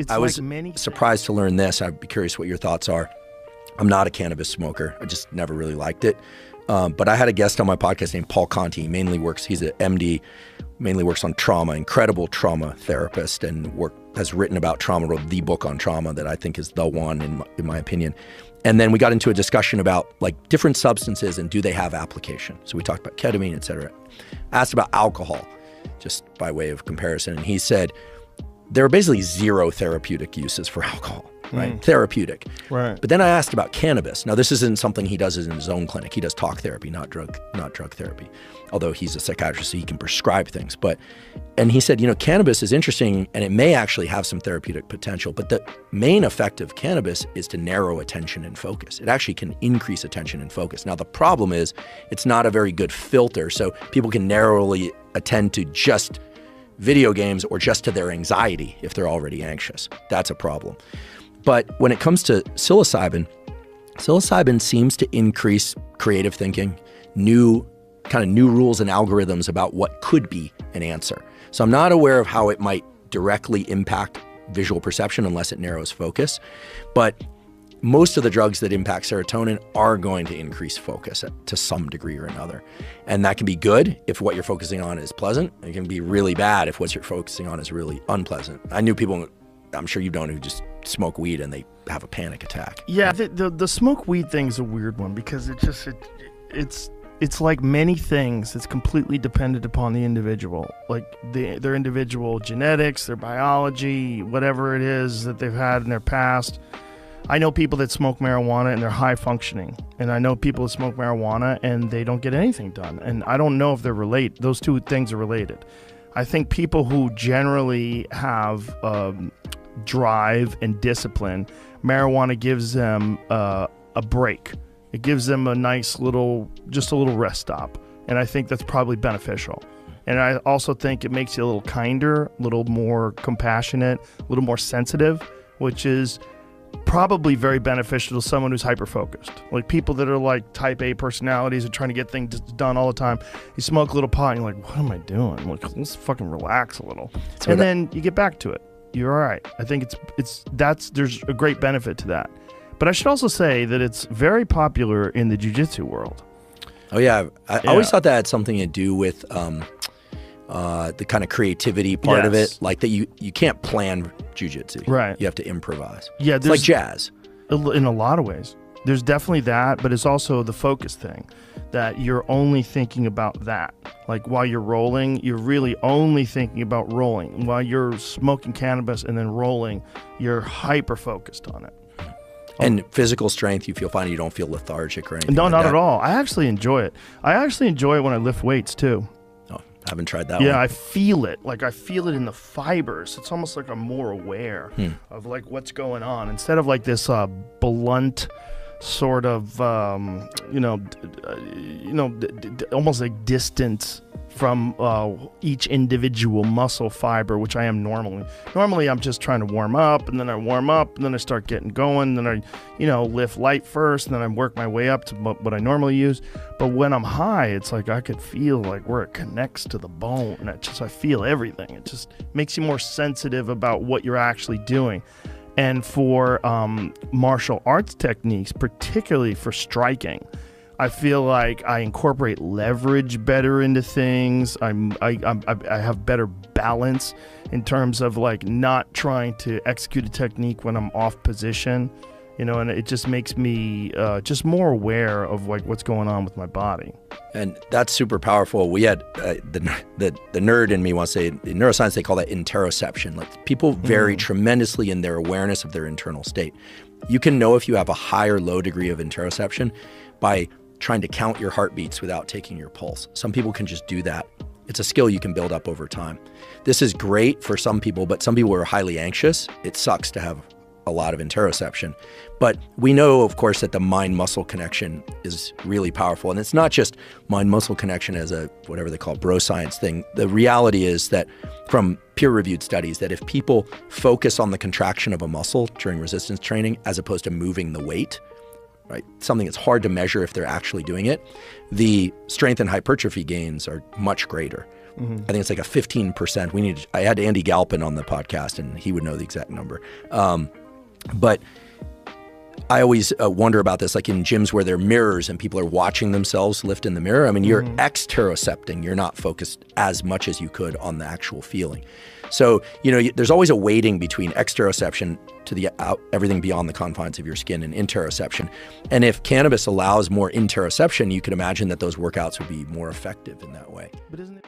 I was surprised to learn this. I'd be curious what your thoughts are. I'm not a cannabis smoker. I just never really liked it. But I had a guest on my podcast named Paul Conti. He's an MD, mainly works on trauma, incredible trauma therapist, and has written about trauma, wrote the book on trauma that I think is the one in my opinion. And then we got into a discussion about like different substances and do they have application. So we talked about ketamine, et cetera. Asked about alcohol, just by way of comparison. And he said, there are basically zero therapeutic uses for alcohol, right? Therapeutic. Right. But then I asked about cannabis. Now, this isn't something he does in his own clinic. He does talk therapy, not drug therapy. Although he's a psychiatrist, so he can prescribe things. And he said, cannabis is interesting and it may actually have some therapeutic potential, but the main effect of cannabis is to narrow attention and focus. It actually can increase attention and focus. Now, the problem is it's not a very good filter, so people can narrowly attend to just video games or just to their anxiety if they're already anxious. That's a problem. But when it comes to psilocybin seems to increase creative thinking, new rules and algorithms about what could be an answer. So I'm not aware of how it might directly impact visual perception unless it narrows focus. But most of the drugs that impact serotonin are going to increase focus to some degree or another. And that can be good if what you're focusing on is pleasant. It can be really bad if what you're focusing on is really unpleasant. I knew people, I'm sure you don't, who just smoke weed and they have a panic attack. Yeah, the smoke weed thing's a weird one because it's like many things. It's completely dependent upon the individual, like their individual genetics, their biology, whatever it is that they've had in their past. I know people that smoke marijuana and they're high functioning, and I know people that smoke marijuana and they don't get anything done. And I don't know if they're related. Those two things are related. I think people who generally have drive and discipline, marijuana gives them a break. It gives them a nice just a little rest stop. And I think that's probably beneficial. And I also think it makes you a little kinder, a little more compassionate, a little more sensitive, which is probably very beneficial to someone who's hyper-focused. Like people that are like type A personalities and trying to get things done all the time. You smoke a little pot and you're like, what am I doing? Like, let's fucking relax a little. And then you get back to it. You're all right. I think there's a great benefit to that. But I should also say that it's very popular in the jiu-jitsu world. Oh yeah. I always thought that had something to do with the kind of creativity part of it, like that you can't plan jiu-jitsu. Right. You have to improvise. Yeah, it's like jazz. In a lot of ways. There's definitely that, but it's also the focus thing, that you're only thinking about that. Like while you're rolling, you're really only thinking about rolling. While you're smoking cannabis and then rolling, you're hyper-focused on it. And physical strength, you feel fine, you don't feel lethargic or anything. No, like not that. at all. I actually enjoy it. I actually enjoy it when I lift weights too. I haven't tried that one. Yeah, I feel it. Like I feel it in the fibers. It's almost like I'm more aware of like what's going on instead of like this blunt sort of almost like distance from each individual muscle fiber, which I am normally. Normally, I'm just trying to warm up, and then I warm up, and then I start getting going, and then I, lift light first, and then I work my way up to what I normally use. But when I'm high, it's like I could feel like where it connects to the bone. And I feel everything. It just makes you more sensitive about what you're actually doing. And for martial arts techniques, particularly for striking, I feel like I incorporate leverage better into things. I have better balance in terms of like not trying to execute a technique when I'm off position, and it just makes me just more aware of like what's going on with my body. And that's super powerful. We had the nerd in me wants to say, in neuroscience, they call that interoception. Like people vary tremendously in their awareness of their internal state. You can know if you have a high or low degree of interoception by trying to count your heartbeats without taking your pulse. Some people can just do that. It's a skill you can build up over time. This is great for some people, but some people are highly anxious. It sucks to have a lot of interoception. But we know, of course, that the mind-muscle connection is really powerful. And it's not just mind-muscle connection as a, whatever they call bro science thing. The reality is that from peer-reviewed studies, that if people focus on the contraction of a muscle during resistance training, as opposed to moving the weight, right, something that's hard to measure if they're actually doing it, the strength and hypertrophy gains are much greater. I think it's like a 15%. I had Andy Galpin on the podcast, and he would know the exact number. But I always wonder about this, like in gyms where there are mirrors and people are watching themselves lift in the mirror. I mean, you're exterocepting. You're not focused as much as you could on the actual feeling. So, there's always a weighting between exteroception to everything beyond the confines of your skin and interoception. And if cannabis allows more interoception, you can imagine that those workouts would be more effective in that way. But isn't it?